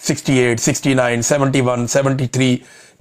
68, 69, 71, 73,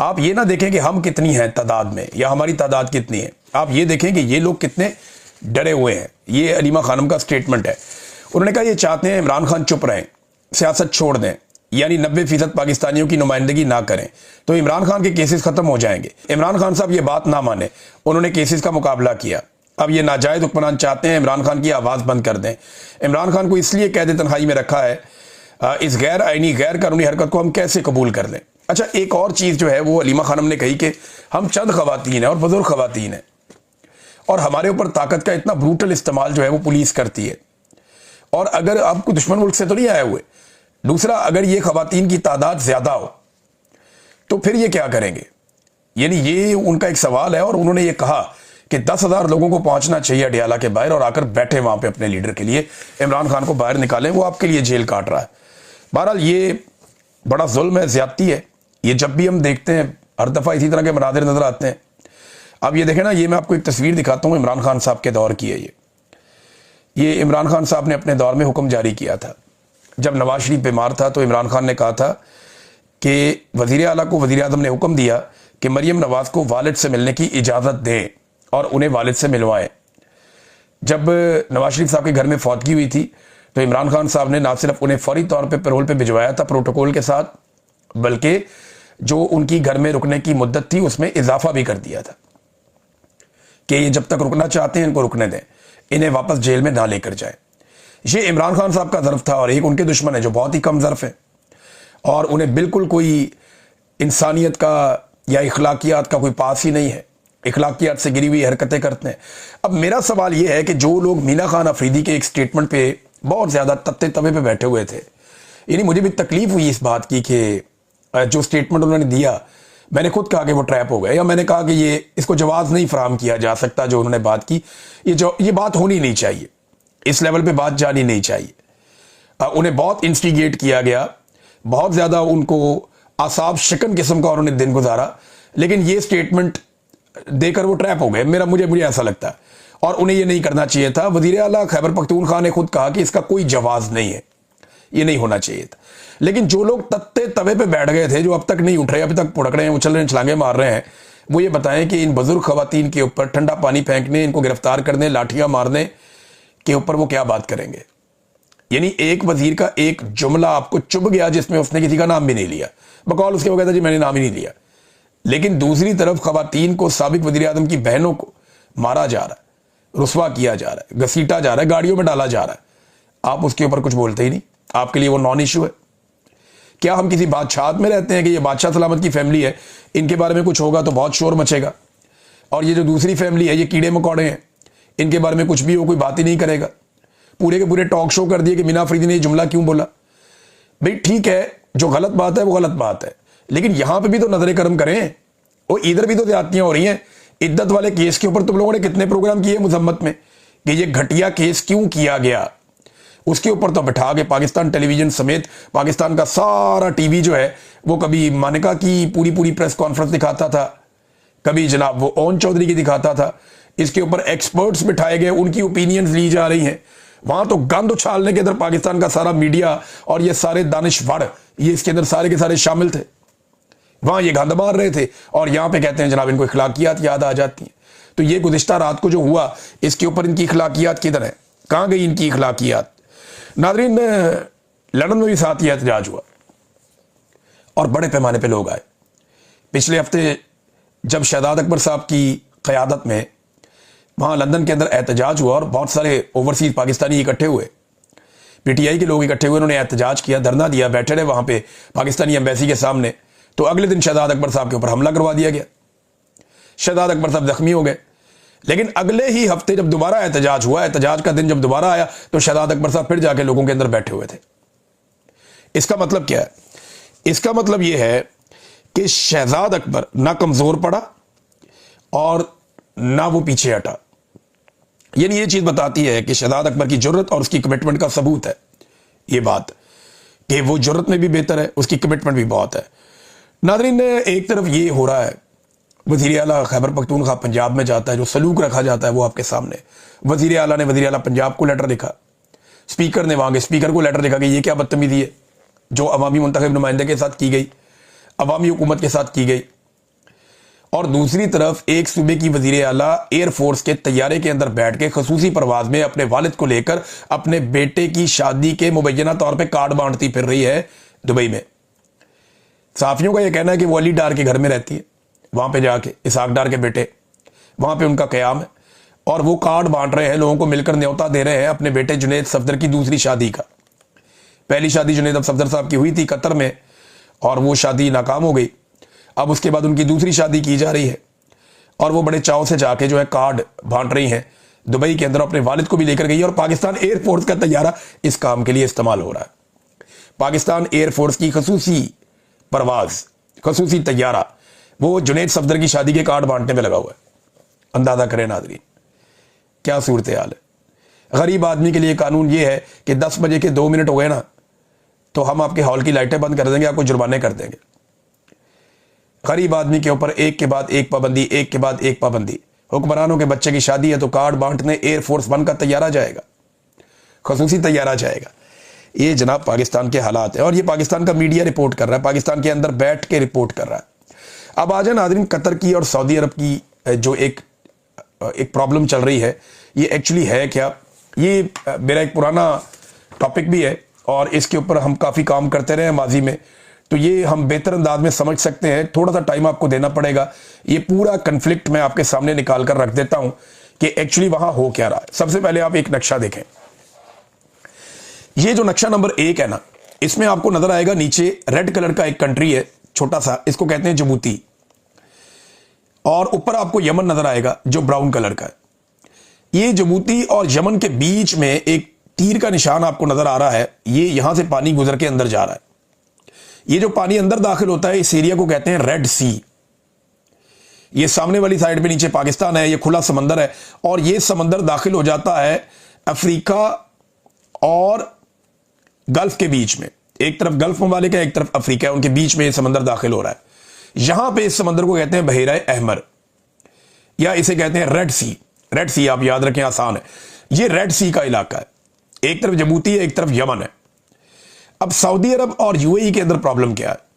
آپ یہ نہ دیکھیں کہ ہم کتنی ہیں تعداد میں یا ہماری تعداد کتنی ہے، آپ یہ دیکھیں کہ یہ لوگ کتنے ڈرے ہوئے ہیں۔ یہ علیمہ خانم کا سٹیٹمنٹ ہے، انہوں نے کہا یہ چاہتے ہیں عمران خان چپ رہیں، سیاست چھوڑ دیں، یعنی 90% پاکستانیوں کی نمائندگی نہ کریں تو عمران خان کے کیسز ختم ہو جائیں گے۔ عمران خان صاحب یہ بات نہ مانے، انہوں نے کیسز کا مقابلہ کیا۔ اب یہ ناجائز حکمران چاہتے ہیں عمران خان کی آواز بند کر دیں۔ عمران خان کو اس لیے قید تنہائی میں رکھا ہے، اس غیر آئینی غیر قانونی حرکت کو ہم کیسے قبول کر لیں؟ اچھا، ایک اور چیز جو ہے وہ علیمہ خانم نے کہی کہ ہم چند خواتین ہیں اور بزرگ خواتین ہیں اور ہمارے اوپر طاقت کا اتنا بروٹل استعمال جو ہے وہ پولیس کرتی ہے، اور اگر آپ کو دشمن ملک سے تو نہیں آئے ہوئے، دوسرا اگر یہ خواتین کی تعداد زیادہ ہو تو پھر یہ کیا کریں گے؟ یعنی یہ ان کا ایک سوال ہے، اور انہوں نے یہ کہا کہ 10,000 لوگوں کو پہنچنا چاہیے اڈیالہ کے باہر اور آ کر بیٹھے وہاں پہ اپنے لیڈر کے لیے، عمران خان کو باہر نکالیں، وہ آپ کے لیے جیل کاٹ رہا ہے۔ بہرحال یہ بڑا ظلم ہے، زیادتی ہے، یہ جب بھی ہم دیکھتے ہیں ہر دفعہ اسی طرح کے مناظر نظر آتے ہیں۔ اب یہ دیکھیں نا، یہ میں آپ کو ایک تصویر دکھاتا ہوں، عمران خان صاحب کے دور کی ہے یہ عمران خان صاحب نے اپنے دور میں حکم جاری کیا تھا جب نواز شریف بیمار تھا، تو عمران خان نے کہا تھا کہ وزیر اعلیٰ کو وزیر اعظم نے حکم دیا کہ مریم نواز کو والد سے ملنے کی اجازت دیں اور انہیں والد سے ملوائیں۔ جب نواز شریف صاحب کے گھر میں فوتگی ہوئی تھی تو عمران خان صاحب نے نہ صرف انہیں فوری طور پہ پیرول پہ بھجوایا تھا پروٹوکول کے ساتھ، بلکہ جو ان کی گھر میں رکنے کی مدت تھی اس میں اضافہ بھی کر دیا تھا کہ یہ جب تک رکنا چاہتے ہیں ان کو رکنے دیں، انہیں واپس جیل میں نہ لے کر جائیں۔ یہ عمران خان صاحب کا ظرف تھا، اور ایک ان کے دشمن ہے جو بہت ہی کم ظرف ہے اور انہیں بالکل کوئی انسانیت کا یا اخلاقیات کا کوئی پاس ہی نہیں ہے، اخلاقیات سے گری ہوئی حرکتیں کرتے ہیں۔ اب میرا سوال یہ ہے کہ جو لوگ مینا خان افریدی کے ایک سٹیٹمنٹ پہ بہت زیادہ تتے توے پہ بیٹھے ہوئے تھے، یعنی مجھے بھی تکلیف ہوئی اس بات کی کہ جو سٹیٹمنٹ انہوں نے دیا، میں نے خود کہا کہ وہ ٹریپ ہو گئے، یا میں نے کہا کہ اس کو جواز نہیں فراہم کیا جا سکتا جو انہوں نے بات کی، یہ بات ہونی نہیں چاہیے، اس لیول پہ بات جانی نہیں چاہیے۔ انہیں بہت انسٹیگیٹ کیا گیا، بہت زیادہ ان کو اعصاب شکن قسم کا انہوں نے دن گزارا، لیکن یہ سٹیٹمنٹ دے کر وہ ٹریپ ہو گئے، مجھے ایسا لگتا ہے، اور انہیں یہ نہیں کرنا چاہیے تھا۔ وزیر اعلیٰ خیبر پختونخوا نے خود کہا کہ اس کا کوئی جواز نہیں ہے، یہ نہیں ہونا چاہیے تھا۔ لیکن جو لوگ تتے توے پہ بیٹھ گئے تھے، جو اب تک نہیں اٹھ رہے، ابھی تک پڑک رہے ہیں، اچھل رہے ہیں، چھلانگے مار رہے ہیں، وہ یہ بتائیں کہ ان بزرگ خواتین کے اوپر ٹھنڈا پانی پھینکنے، ان کو گرفتار کرنے، لاٹھیاں مارنے کے اوپر وہ کیا بات کریں گے؟ یعنی ایک وزیر کا ایک جملہ آپ کو چبھ گیا جس میں اس نے کسی کا نام بھی نہیں لیا، بقول اس کے وہ کہتا جی میں نے نام ہی نہیں لیا، لیکن دوسری طرف خواتین کو، سابق وزیر اعظم کی بہنوں کو مارا جا رہا ہے، رسوا کیا جا رہا ہے، گھسیٹا جا رہا ہے، گاڑیوں میں ڈالا جا رہا ہے، آپ اس کے اوپر کچھ بولتے ہی نہیں، آپ کے لیے وہ نان ایشو ہے۔ کیا ہم کسی بادشاہت میں رہتے ہیں کہ یہ بادشاہ سلامت کی فیملی ہے، ان کے بارے میں کچھ ہوگا تو بہت شور مچے گا، اور یہ جو دوسری فیملی ہے یہ کیڑے مکوڑے ہیں، ان کے بارے میں کچھ بھی ہو کوئی بات ہی نہیں کرے گا؟ پورے کے پورے ٹاک شو کر دیے کہ مینا افریدی نے یہ جملہ کیوں بولا۔ بھئی ٹھیک ہے، جو غلط بات ہے وہ غلط بات ہے، لیکن یہاں پہ بھی تو نظر کرم کریں، اور ادھر بھی تو زیادتیاں ہو رہی ہیں۔ عدت والے کیس کے اوپر تم لوگوں نے کتنے پروگرام کیے مذمت میں کہ یہ گھٹیا کیس کیوں کیا گیا، اس کے اوپر تو بٹھا کے پاکستان ٹیلی ویژن سمیت پاکستان کا سارا ٹی وی جو ہے وہ کبھی مانکا کی پوری پریس کانفرنس دکھاتا تھا، کبھی جناب وہ اون چودھری کی دکھاتا تھا، اس کے اوپر ایکسپرٹس بٹھائے گئے، ان کی اوپینینز لی جا رہی ہیں۔ وہاں تو گند اچھالنے کے اندر پاکستان کا سارا میڈیا اور یہ سارے دانشور یہ اس کے اندر سارے کے سارے شامل تھے، وہاں یہ گند مار رہے تھے، اور یہاں پہ کہتے ہیں جناب ان کو اخلاقیات یاد آ جاتی ہیں۔ تو یہ گزشتہ رات کو جو ہوا اس کے اوپر ان کی اخلاقیات کدھر ہے؟ کہاں گئی ان کی اخلاقیات؟ ناظرین، لندن میں بھی ساتھ یہ احتجاج ہوا اور بڑے پیمانے پہ لوگ آئے۔ پچھلے ہفتے جب شہزاد اکبر صاحب کی قیادت میں وہاں لندن کے اندر احتجاج ہوا اور بہت سارے اوورسیز پاکستانی اکٹھے ہوئے، پی ٹی آئی کے لوگ اکٹھے ہوئے، انہوں نے احتجاج کیا، دھرنا دیا، بیٹھے رہے وہاں پہ پاکستانی ایمبیسی کے سامنے، تو اگلے دن شہزاد اکبر صاحب کے اوپر حملہ کروا دیا گیا، شہزاد اکبر صاحب زخمی ہو گئے۔ لیکن اگلے ہی ہفتے جب دوبارہ احتجاج ہوا، احتجاج کا دن جب دوبارہ آیا تو شہزاد اکبر صاحب پھر جا کے لوگوں کے اندر بیٹھے ہوئے تھے۔ اس کا مطلب کیا ہے؟ اس کا مطلب یہ ہے کہ شہزاد اکبر نہ کمزور پڑا اور نہ وہ پیچھے ہٹا، یعنی یہ چیز بتاتی ہے کہ شہزاد اکبر کی جرت اور اس کی کمٹمنٹ کا ثبوت ہے یہ بات کہ وہ جرت میں بھی بہتر ہے، اس کی کمٹمنٹ بھی بہت ہے۔ ناظرین، ایک طرف یہ ہو رہا ہے، وزیر اعلیٰ خیبر پختونخوا پنجاب میں جاتا ہے، جو سلوک رکھا جاتا ہے وہ آپ کے سامنے، وزیر اعلیٰ نے وزیر اعلیٰ پنجاب کو لیٹر لکھا، اسپیکر نے وہاں کے اسپیکر کو لیٹر لکھا کہ یہ کیا بدتمیزی ہے جو عوامی منتخب نمائندے کے ساتھ کی گئی، عوامی حکومت کے ساتھ کی گئی، اور دوسری طرف ایک صوبے کی وزیر اعلیٰ ایئر فورس کے طیارے کے اندر بیٹھ کے خصوصی پرواز میں اپنے والد کو لے کر اپنے بیٹے کی شادی کے مبینہ طور پہ کارڈ بانٹتی پھر رہی ہے دبئی میں۔ صحافیوں کا یہ کہنا ہے کہ وہ علی ڈار کے گھر میں رہتی ہے، وہاں پہ جا کے اسحاق ڈار کے بیٹے، وہاں پہ ان کا قیام ہے، اور وہ کارڈ بانٹ رہے ہیں، لوگوں کو مل کر نیوتا دے رہے ہیں اپنے بیٹے جنید صفدر کی دوسری شادی کا۔ پہلی شادی جنید صفدر صاحب کی ہوئی تھی قطر میں، اور وہ شادی ناکام ہو گئی۔ اب اس کے بعد ان کی دوسری شادی کی جا رہی ہے، اور وہ بڑے چاؤ سے جا کے جو ہے کارڈ بانٹ رہی ہیں دبئی کے اندر، اپنے والد کو بھی لے کر گئی، اور پاکستان ایئر فورس کا طیارہ اس کام کے لیے استعمال ہو رہا ہے۔ پاکستان ایئر فورس کی خصوصی پرواز، خصوصی طیارہ، وہ جنید صفدر کی شادی کے کارڈ بانٹنے میں لگا ہوا ہے۔ اندازہ کریں ناظرین کیا صورتحال ہے۔ غریب آدمی کے لیے قانون یہ ہے کہ 10 بجے کے 2 منٹ ہو گئے نا تو ہم آپ کے ہال کی لائٹیں بند کر دیں گے، آپ کو جرمانے کر دیں گے۔ غریب آدمی کے اوپر ایک کے بعد ایک پابندی، ایک کے بعد ایک پابندی۔ حکمرانوں کے بچے کی شادی ہے تو کارڈ بانٹنے ایئر فورس 1 کا طیارہ جائے گا، خصوصی طیارہ جائے گا۔ یہ جناب پاکستان کے حالات ہیں، اور یہ پاکستان کا میڈیا رپورٹ کر رہا ہے، پاکستان کے اندر بیٹھ کے رپورٹ کر رہا ہے۔ اب آ جائیں ناظرین قطر کی اور سعودی عرب کی جو ایک پرابلم چل رہی ہے، یہ ایکچولی ہے کیا؟ یہ میرا ایک پرانا ٹاپک بھی ہے، اور اس کے اوپر ہم کافی کام کرتے رہے ہیں ماضی میں، تو یہ ہم بہتر انداز میں سمجھ سکتے ہیں۔ تھوڑا سا ٹائم آپ کو دینا پڑے گا، یہ پورا کنفلکٹ میں آپ کے سامنے نکال کر رکھ دیتا ہوں کہ ایکچولی وہاں ہو کیا رہا ہے۔ سب سے پہلے آپ ایک نقشہ دیکھیں، یہ جو نقشہ نمبر 1 ہے نا، اس میں آپ کو نظر آئے گا نیچے ریڈ کلر کا ایک کنٹری ہے چھوٹا سا، اس کو کہتے ہیں جبوتی، اور اوپر آپ کو یمن نظر آئے گا جو براؤن کلر کا ہے۔ یہ جبوتی اور یمن کے بیچ میں ایک تیر کا نشان آپ کو نظر آ رہا ہے، یہ یہاں سے پانی گزر کے اندر جا رہا ہے۔ یہ جو پانی اندر داخل ہوتا ہے اس ایریا کو کہتے ہیں ریڈ سی۔ یہ سامنے والی سائڈ پہ نیچے پاکستان ہے، یہ کھلا سمندر ہے، اور یہ سمندر داخل ہو جاتا ہے افریقہ اور گلف کے بیچ میں۔ ایک طرف گلف ممالک ہے، ایک طرف افریقہ ہے، ان کے بیچ میں یہ سمندر داخل ہو رہا ہے۔ یہاں پہ اس سمندر کو کہتے ہیں بحیرہ احمر، یا اسے کہتے ہیں ریڈ سی۔ ریڈ سی آپ یاد رکھیں، آسان ہے، یہ ریڈ سی کا علاقہ ہے۔ ایک طرف جبوتی ہے، ایک طرف یمن ہے۔ اب سعودی عرب اور یو اے ای کے اندر پرابلم کیا ہے؟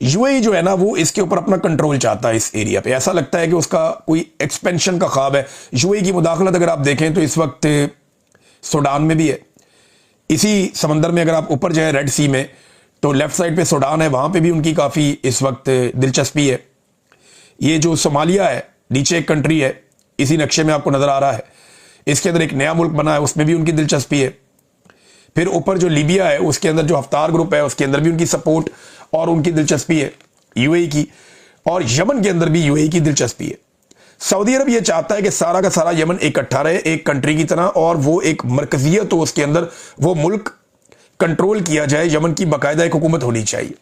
یو اے ای جو ہے نا، وہ اس کے اوپر اپنا کنٹرول چاہتا ہے اس ایریا پہ۔ ایسا لگتا ہے کہ اس کا کوئی ایکسپینشن کا خواب ہے۔ یو اے ای کی مداخلت اگر آپ دیکھیں تو اس وقت سوڈان میں بھی ہے، اسی سمندر میں اگر آپ اوپر جائیں ریڈ سی میں تو لیفٹ سائڈ پہ سوڈان ہے، وہاں پہ بھی ان کی کافی اس وقت دلچسپی ہے۔ یہ جو صومالیہ ہے نیچے ایک کنٹری ہے، اسی نقشے میں آپ کو نظر آ رہا ہے، اس کے اندر ایک نیا ملک بنا ہے، اس میں بھی ان کی دلچسپی ہے۔ پھر اوپر جو لیبیا ہے اس کے اندر جو ہفتار گروپ ہے اس کے اندر بھی ان کی سپورٹ اور ان کی دلچسپی ہے یو اے ای کی، اور یمن کے اندر بھی یو اے ای کی دلچسپی ہے۔ سعودی عرب یہ چاہتا ہے کہ سارا کا سارا یمن اکٹھا رہے ایک کنٹری کی طرح، اور وہ ایک مرکزیت ہو اس کے اندر، وہ ملک کنٹرول کیا جائے، یمن کی باقاعدہ ایک حکومت ہونی چاہیے۔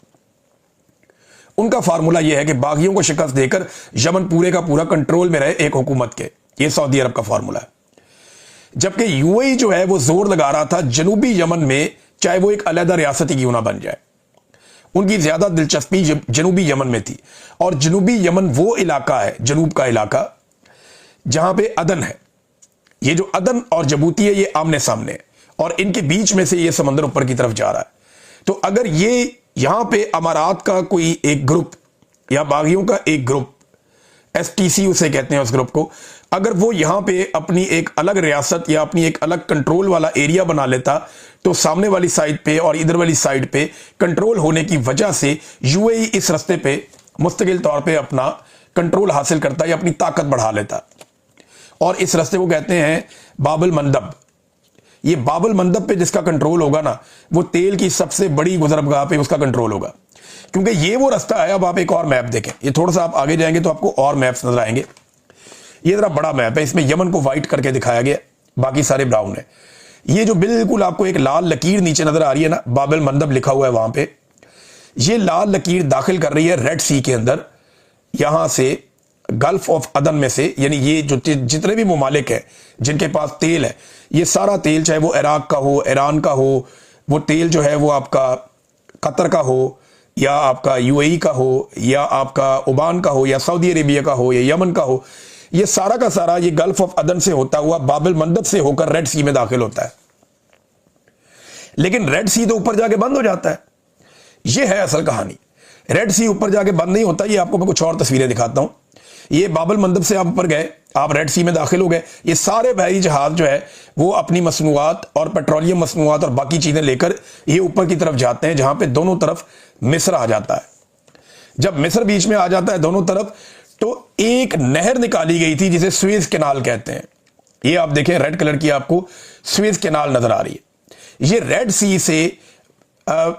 ان کا فارمولا یہ ہے کہ باغیوں کو شکست دے کر یمن پورے کا پورا کنٹرول میں رہے ایک حکومت کے، یہ سعودی عرب کا فارمولا ہے۔ جبکہ یو اے ای جو ہے وہ زور لگا رہا تھا جنوبی یمن میں، چاہے وہ ایک علیحدہ ریاست ہی کیوں نہ بن جائے، ان کی زیادہ دلچسپی جنوبی یمن میں تھی۔ اور جنوبی یمن وہ علاقہ ہے، جنوب کا علاقہ جہاں پہ عدن ہے، یہ جو عدن اور جبوتی ہے یہ آمنے سامنے ہے، اور ان کے بیچ میں سے یہ سمندر اوپر کی طرف جا رہا ہے۔ تو اگر یہ یہاں پہ امارات کا کوئی ایک گروپ یا باغیوں کا ایک گروپ، ایس ٹی سی اسے کہتے ہیں اس گروپ کو، اگر وہ یہاں پہ اپنی ایک الگ ریاست یا اپنی ایک الگ کنٹرول والا ایریا بنا لیتا تو سامنے والی سائڈ پہ اور ادھر والی سائڈ پہ کنٹرول ہونے کی وجہ سے یو اے ای اس رستے پہ مستقل طور پہ اپنا کنٹرول حاصل کرتا یا اپنی طاقت بڑھا لیتا، اور اس رستے کو کہتے ہیں باب المندب۔ یہ باب المندب پہ جس کا کنٹرول ہوگا نا، وہ تیل کی سب سے بڑی گزرگاہ پہ اس کا کنٹرول ہوگا، کیونکہ یہ وہ رستہ ہے۔ اب آپ ایک اور میپ دیکھیں، یہ تھوڑا سا آپ آگے جائیں گے تو آپ کو اور میپس نظر آئیں گے۔ یہ ذرا بڑا میپ ہے، اس میں یمن کو وائٹ کر کے دکھایا گیا، باقی سارے براؤن ہے۔ یہ جو بالکل آپ کو ایک لال لکیر نیچے نظر آ رہی ہے نا، باب المندب لکھا ہوا ہے وہاں پہ، یہ لال لکیر داخل کر رہی ہے ریڈ سی کے اندر، یہاں سے گلف آف عدن میں سے، یعنی یہ جو جتنے بھی ممالک ہیں جن کے پاس تیل ہے، یہ سارا تیل چاہے وہ عراق کا ہو، ایران کا ہو، وہ تیل جو ہے وہ آپ کا قطر کا ہو یا آپ کا یو اے ای کا ہو یا آپ کا عمان کا ہو یا سعودی عربیہ کا ہو یا یمن کا ہو، یہ سارا کا سارا یہ گلف آف عدن سے ہوتا ہوا باب المندب سے ہو کر ریڈ سی میں داخل ہوتا ہے۔ لیکن ریڈ سی تو اوپر جا کے بند ہو جاتا ہے، یہ ہے اصل کہانی۔ ریڈ سی اوپر جا کے بند نہیں ہوتا، یہ آپ کو میں کچھ اور تصویریں دکھاتا ہوں۔ یہ بابل مندب سے آپ اوپر گئے, آپ ریڈ سی میں داخل ہو گئے, یہ سارے بحری جہاز جو ہے وہ اپنی مصنوعات اور پیٹرولیم مصنوعات اور باقی چیزیں لے کر یہ اوپر کی طرف جاتے ہیں, جہاں پہ دونوں طرف مصر آ جاتا ہے. جب مصر بیچ میں آ جاتا ہے دونوں طرف, تو ایک نہر نکالی گئی تھی جسے سویز کینال کہتے ہیں. یہ آپ دیکھیں ریڈ کلر کی آپ کو سویز کینال نظر آ رہی ہے. یہ ریڈ سی سے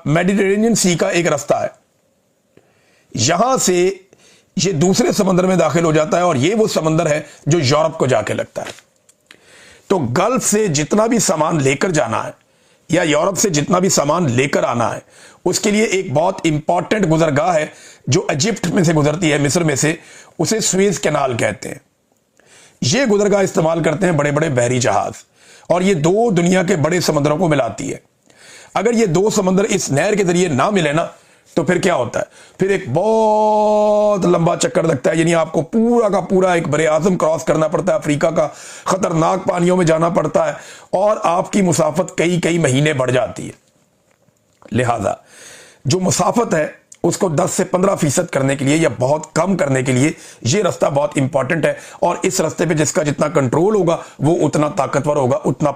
میڈیٹرینین سی کا ایک رستہ ہے, یہاں سے یہ دوسرے سمندر میں داخل ہو جاتا ہے, اور یہ وہ سمندر ہے جو یورپ کو جا کے لگتا ہے. تو گلف سے جتنا بھی سامان لے کر جانا ہے یا یورپ سے جتنا بھی سامان لے کر آنا ہے, اس کے لیے ایک بہت امپورٹنٹ گزرگاہ ہے جو ایجپٹ میں سے گزرتی ہے, مصر میں سے, اسے سویز کینال کہتے ہیں. یہ گزرگاہ استعمال کرتے ہیں بڑے بڑے بحری جہاز, اور یہ دو دنیا کے بڑے سمندروں کو ملاتی ہے. اگر یہ دو سمندر اس نہر کے ذریعے نہ ملے نا, تو پھر کیا ہوتا ہے, پھر ایک بہت لمبا چکر لگتا ہے. یعنی آپ کو پورا کا پورا ایک بر اعظم کراس کرنا پڑتا ہے, افریقہ کا خطرناک پانیوں میں جانا پڑتا ہے, اور آپ کی مسافت کئی مہینے بڑھ جاتی ہے. لہذا جو مسافت ہے اس کو 10 سے 15% کرنے کے لیے یا بہت کم کرنے کے لیے یہ رستہ بہت امپورٹنٹ ہے, اور اس رستے پہ جس کا جتنا کنٹرول ہوگا وہ اتنا طاقتور ہوگا, اتنا